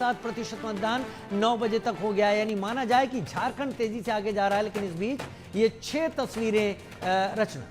7% मतदान 9 बजे तक हो गया है। यानी माना जाए कि झारखंड तेजी से आगे जा रहा है, लेकिन इस बीच ये 6 तस्वीरें रचना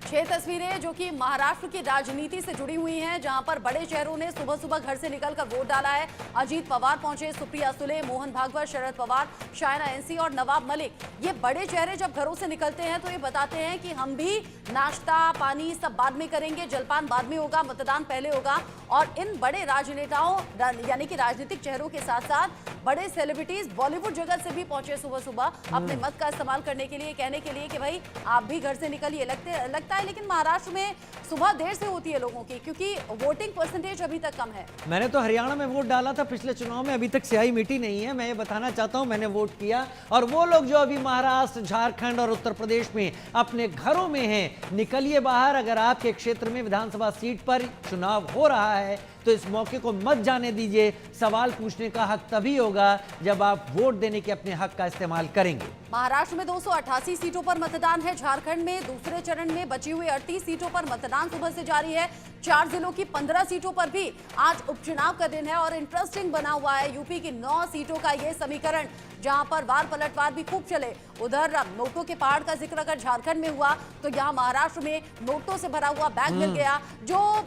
6 तस्वीरें जो कि महाराष्ट्र की राजनीति से जुड़ी हुई हैं, जहां पर बड़े चेहरों ने सुबह सुबह घर से निकलकर वोट डाला है। अजीत पवार पहुंचे, सुप्रिया सुले, मोहन भागवत, शरद पवार, शायना एनसी और नवाब मलिक। ये बड़े चेहरे जब घरों से निकलते हैं तो ये बताते हैं कि हम भी नाश्ता पानी सब बाद में करेंगे, जलपान बाद में होगा, मतदान पहले होगा। और इन बड़े राजनेताओं यानी कि राजनीतिक चेहरों के साथ साथ बड़े सेलिब्रिटीज बॉलीवुड जगत से भी पहुंचे सुबह सुबह अपने मत का इस्तेमाल करने के लिए, कहने के लिए कि भाई आप भी घर से निकलिए। लगता है लेकिन महाराष्ट्र में सुबह देर से होती है लोगों की, क्योंकि वोटिंग परसेंटेज अभी तक कम है। मैंने तो हरियाणा में वोट डाला था पिछले चुनाव में, अभी तक स्याही मिटी नहीं है। मैं ये बताना चाहता हूं मैंने वोट किया। और वो लोग जो अभी महाराष्ट्र, झारखंड और उत्तर प्रदेश में अपने घरों में हैं, निकलिए बाहर। अगर आपके क्षेत्र में विधानसभा सीट पर चुनाव हो रहा है तो इस मौके को मत जाने दीजिए। सवाल पूछने का हक तभी होगा जब आप वोट देने के अपने हक का इस्तेमाल करेंगे। महाराष्ट्र में 288 सीटों पर मतदान है। झारखंड में दूसरे चरण में बची हुई 38 सीटों पर मतदान सुबह से जारी है। 4 जिलों की 15 सीटों पर भी आज उपचुनाव का दिन है। और इंटरेस्टिंग बना हुआ है यूपी की 9 सीटों का ये समीकरण, जहां पर वार पलटवार भी खूब चले। उधर नोटों के पहाड़ का जिक्र अगर झारखंड में हुआ तो यहाँ महाराष्ट्र में नोटों से भरा हुआ बैग मिल गया, जो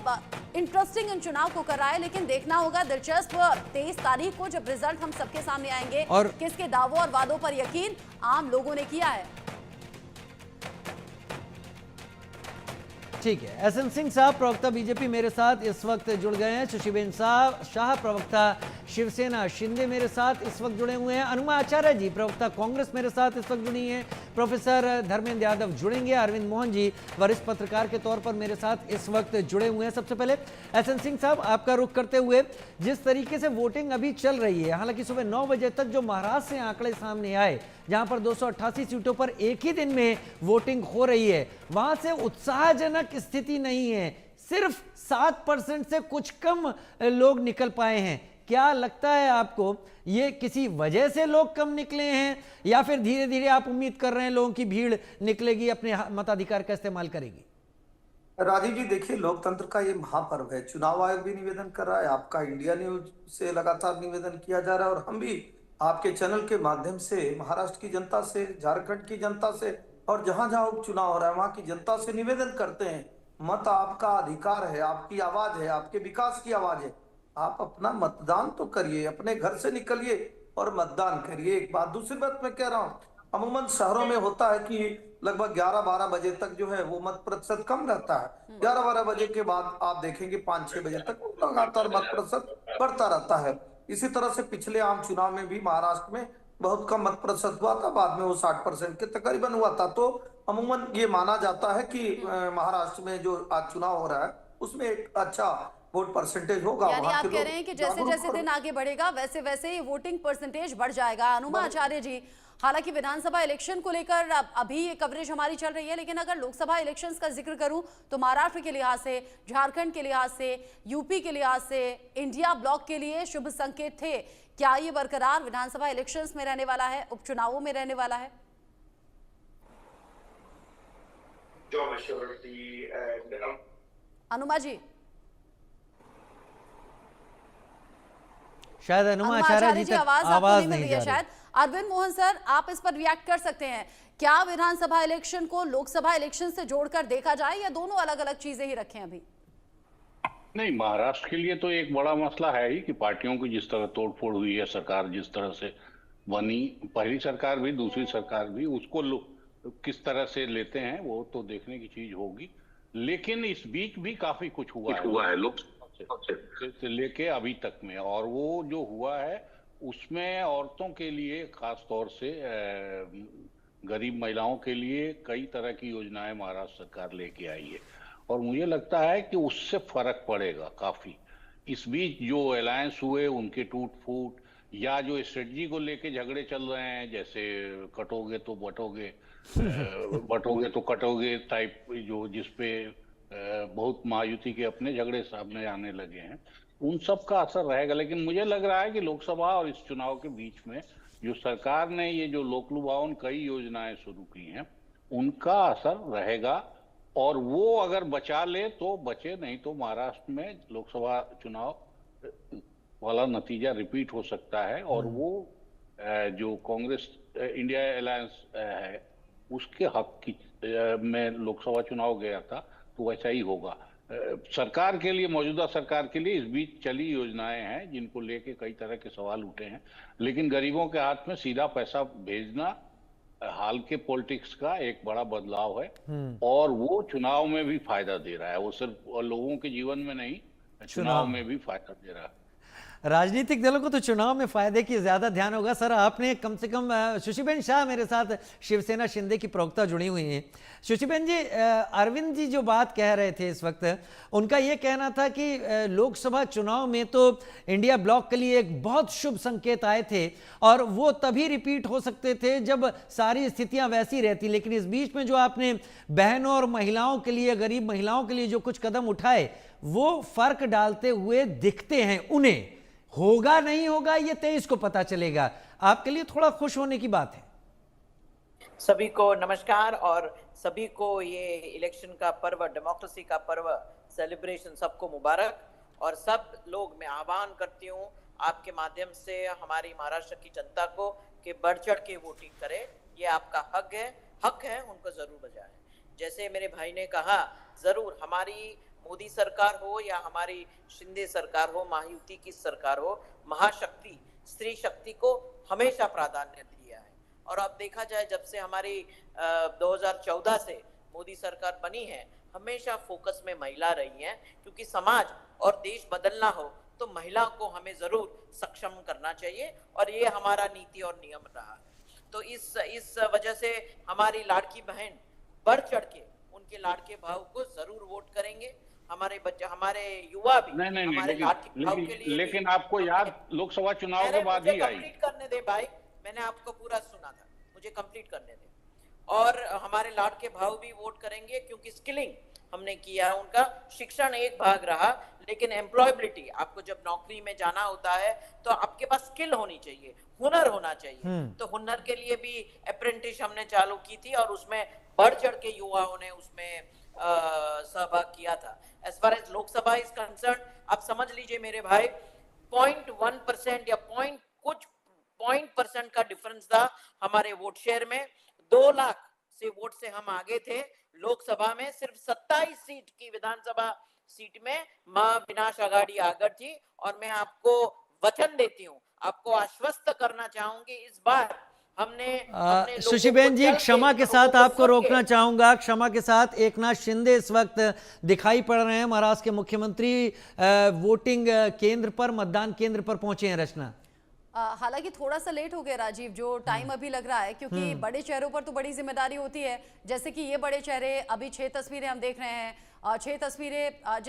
इंटरेस्टिंग इन चुनाव को कर रहा है। लेकिन देखना होगा दिलचस्प 23 तारीख को जब रिजल्ट हम सबके सामने आएंगे और किसके दावों और वादों पर यकीन आम लोगों ने किया है। ठीक है, एसएन सिंह साहब प्रवक्ता बीजेपी मेरे साथ इस वक्त जुड़ गए हैं। शशिबेन शाह प्रवक्ता शिवसेना शिंदे मेरे साथ इस वक्त जुड़े हुए हैं। अनुमा आचार्य जी प्रवक्ता कांग्रेस मेरे साथ इस वक्त जुड़ी हैं। प्रोफेसर धर्मेंद्र यादव जुड़ेंगे। अरविंद मोहन जी वरिष्ठ पत्रकार के तौर पर मेरे साथ इस वक्त जुड़े हुए हैं। सबसे पहले एसएन सिंह साहब, आपका रुख करते हुए, जिस तरीके से वोटिंग अभी चल रही है, हालांकि सुबह 9 बजे तक जो महाराष्ट्र से आंकड़े सामने आए, जहां पर 288 सीटों पर एक ही दिन में वोटिंग हो रही है, वहां से उत्साहजनक स्थिति नहीं है। सिर्फ 7% से कुछ कम लोग निकल पाए हैं। क्या लगता है आपको, ये किसी वजह से लोग कम निकले हैं, या फिर धीरे धीरे आप उम्मीद कर रहे हैं लोगों की भीड़ निकलेगी, अपने मताधिकार का इस्तेमाल करेगी? राजीव जी, देखिए, लोकतंत्र का ये महापर्व है। चुनाव आयोग भी निवेदन कर रहा है, आपका इंडिया न्यूज से लगातार निवेदन किया जा रहा है, और हम भी आपके चैनल के माध्यम से महाराष्ट्र की जनता से, झारखंड की जनता से, और जहां जहां उपचुनाव हो रहा है वहां की जनता से निवेदन करते हैं, मत आपका अधिकार है, आपकी आवाज है, आपके विकास की आवाज है। आप अपना मतदान तो करिए, अपने घर से निकलिए और मतदान करिए। एक बात, दूसरी बात मैं कह रहा हूँ, अमूमन शहरों में होता है कि लगभग 11-12 बजे तक जो है वो मत प्रतिशत कम रहता है। 11-12 बजे के बाद आप देखेंगे 5-6 बजे तक लगातार मत प्रतिशत बढ़ता रहता है। इसी तरह से पिछले आम चुनाव में भी महाराष्ट्र में बहुत कम मत प्रतिशत हुआ था, बाद में वो 60% के तकरीबन हुआ था। तो अमूमन ये माना जाता है कि महाराष्ट्र में जो आज चुनाव हो रहा है उसमें एक अच्छा वोट परसेंटेज होगा। यानी आप कह रहे हैं कि जैसे जैसे दिन आगे बढ़ेगा वैसे वैसे ही वोटिंग परसेंटेज बढ़ जाएगा। अनुमा आचार्य जी, हालांकि विधानसभा इलेक्शन को लेकर अभी ये कवरेज हमारी चल रही है, लेकिन अगर लोकसभा इलेक्शंस का जिक्र करूं तो महाराष्ट्र के लिहाज से, झारखंड के लिहाज से, यूपी के लिहाज से, इंडिया ब्लॉक के लिए शुभ संकेत थे। क्या ये बरकरार विधानसभा इलेक्शंस में रहने वाला है, उपचुनावों में रहने वाला है? अनुमा जी, शायद अनुमा आचार्य जी तक आवाज नहीं जा रही। शायद अरविंद मोहन सर, आप इस पर रिएक्ट कर सकते हैं। क्या विधानसभा इलेक्शन को लोकसभा इलेक्शन से जोड़कर देखा जाए, या दोनों अलग अलग चीजें ही रखें अभी? नहीं, महाराष्ट्र के लिए तो एक बड़ा मसला है ही कि पार्टियों की जिस तरह तोड़फोड़ हुई है, सरकार जिस तरह से बनी, पहली सरकार भी दूसरी सरकार भी, उसको लोग किस तरह से लेते हैं वो तो देखने की चीज होगी। लेकिन इस बीच भी काफी कुछ हुआ है लोकसभा से लेके अभी तक में, और वो जो हुआ है उसमें औरतों के लिए, खास तौर से गरीब महिलाओं के लिए कई तरह की योजनाएं महाराष्ट्र सरकार लेके आई है, और मुझे लगता है कि उससे फर्क पड़ेगा काफी। इस बीच जो अलायंस हुए उनके टूट फूट, या जो स्ट्रेटजी को लेके झगड़े चल रहे हैं, जैसे कटोगे तो बटोगे, बटोगे तो कटोगे टाइप, जो जिसपे बहुत महायुति के अपने झगड़े सामने आने लगे हैं, उन सब का असर रहेगा। लेकिन मुझे लग रहा है कि लोकसभा और इस चुनाव के बीच में जो सरकार ने ये जो लोकलुभावन कई योजनाएं शुरू की हैं, उनका असर रहेगा, और वो अगर बचा ले तो बचे, नहीं तो महाराष्ट्र में लोकसभा चुनाव वाला नतीजा रिपीट हो सकता है और वो जो कांग्रेस इंडिया अलायंस है उसके हक की में लोकसभा चुनाव गया था, तो वैसा ही होगा। सरकार के लिए, मौजूदा सरकार के लिए इस बीच चली योजनाएं हैं जिनको लेके कई तरह के सवाल उठे हैं, लेकिन गरीबों के हाथ में सीधा पैसा भेजना हाल के पॉलिटिक्स का एक बड़ा बदलाव है और वो चुनाव में भी फायदा दे रहा है। वो सिर्फ लोगों के जीवन में नहीं, चुनाव में भी फायदा दे रहा है। राजनीतिक दलों को तो चुनाव में फायदे की ज्यादा ध्यान होगा। सर, आपने कम से कम सुशीबेन शाह मेरे साथ शिवसेना शिंदे की प्रवक्ता जुड़ी हुई हैं। सुशीबेन जी, अरविंद जी जो बात कह रहे थे इस वक्त, उनका ये कहना था कि लोकसभा चुनाव में तो इंडिया ब्लॉक के लिए एक बहुत शुभ संकेत आए थे और वो तभी रिपीट हो सकते थे जब सारी स्थितियां वैसी रहती, लेकिन इस बीच में जो आपने बहनों और महिलाओं के लिए, गरीब महिलाओं के लिए जो कुछ कदम उठाए वो फर्क डालते हुए दिखते हैं। उन्हें होगा नहीं होगा ये 23 को पता चलेगा, आपके लिए थोड़ा खुश होने की बात है। सभी को नमस्कार और सभी को ये इलेक्शन का पर्व, डेमोक्रेसी का पर्व, सेलिब्रेशन सबको मुबारक। और सब लोग मैं आह्वान करती हूँ आपके माध्यम से हमारी महाराष्ट्र की जनता को कि बढ़ चढ़ के वोटिंग करें। ये आपका हक है, उनको जरूर बजाएं। जैसे मेरे भाई ने कहा, जरूर हमारी मोदी सरकार हो या हमारी शिंदे सरकार हो, महायुति की सरकार हो, महाशक्ति स्त्री शक्ति को हमेशा प्राधान्य दिया है। और अब देखा जाए जब से हमारी 2014 से मोदी सरकार बनी है, हमेशा फोकस में महिला रही है, क्योंकि समाज और देश बदलना हो तो महिला को हमें जरूर सक्षम करना चाहिए और ये हमारा नीति और नियम रहा है। तो इस वजह से हमारी लाड़की बहन बढ़ चढ़ के उनके लाड़के भाव को जरूर वोट करेंगे। हमारे बच्चे, हमारे युवा भी हमारे लाड़के भाव के लिए। लेकिन आपको याद लोकसभा चुनाव के बाद ही आई। कंप्लीट करने दे भाई, मैंने आपको पूरा सुना था, मुझे कंप्लीट करने दे। और हमारे लाड़के भाव भी वोट करेंगे क्योंकि स्किलिंग हमने किया, उनका शिक्षण एक भाग रहा, लेकिन एम्प्लॉयबिलिटी, आपको जब नौकरी में जाना होता है तो आपके पास स्किल होनी चाहिए, हुनर होना चाहिए। तो हुनर के लिए भी अप्रेंटिस हमने चालू की थी और उसमें बढ़ चढ़ के युवाओं ने उसमें सहभाग किया था। As far as Lok Sabha is concern, आप समझ लीजिए मेरे भाई, 0.1% या कुछ पॉइंट परसेंट का डिफरेंस था हमारे वोट शेयर में। 2 लाख से वोट से हम आगे थे। लोकसभा में सिर्फ 27 सीट की विधानसभा सीट में मां विनाश आघाड़ी आगे थी। और मैं आपको वचन देती हूँ, आपको आश्वस्त करना चाहूंगी, इस बार हमने सुशीबेन जी, क्षमा के साथ आपको रोकना चाहूंगा। क्षमा के साथ, एकनाथ शिंदे इस वक्त दिखाई पड़ रहे हैं, महाराष्ट्र के मुख्यमंत्री वोटिंग केंद्र पर, मतदान केंद्र पर पहुंचे हैं। रचना, हालांकि थोड़ा सा लेट हो गया राजीव, जो टाइम अभी लग रहा है, क्योंकि बड़े चेहरों पर तो बड़ी जिम्मेदारी होती है। जैसे कि ये बड़े चेहरे, अभी 6 तस्वीरें हम देख रहे हैं, 6 तस्वीरें जिस